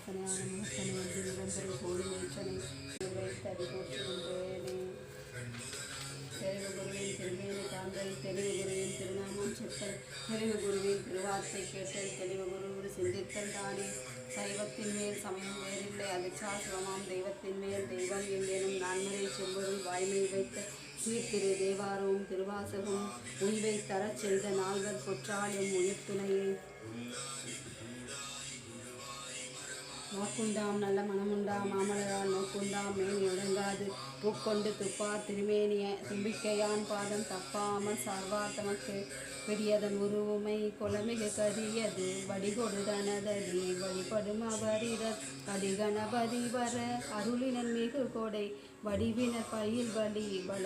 வாசனையான முகத்தனை நிரந்தர கோடி மேற்றனை தடி போற்றுகின்றேனே. தெளிவு குருவின் திருமேனி காண்பை தெளிவு குருவின் திருநாமம் செப்பல் தெளிவு குருவின் திருவார்த்தை கேட்டல் தெளிவு குருவோடு சிந்தித்தல் தானே. சைவத்தின் மேல் சமயம் வேறில்லை அதுச்சால் சிவமாம் தெய்வத்தின் மேல் தெய்வம் எங்கேனும் நான்மறை செம்பொருள் வாய்மை வைத்த சீர்திரு தேவாரமும் திருவாசகம் உய்வை தரச் செய்த நால்வர் பொற்றாலும் உயிர்த்துணையே. வாக்குண்டாம் நல்ல மனமுண்டாம் மாமலரால் நோக்குண்டாம் மேனி உடங்காது பூக்கொண்டு துப்பார் திருமேனிய தும்பிக்கையான் பாதம் தப்பாமல் சார்வார் தமக்கு பெரியதன் உருவுமை கொலமிகு கரியது வடிகொடுதனதடி வழிபடும் அவரிடர் அடிகணபதி வர அருளினன் மிகு கொடை வடிவினர் பயில் வழி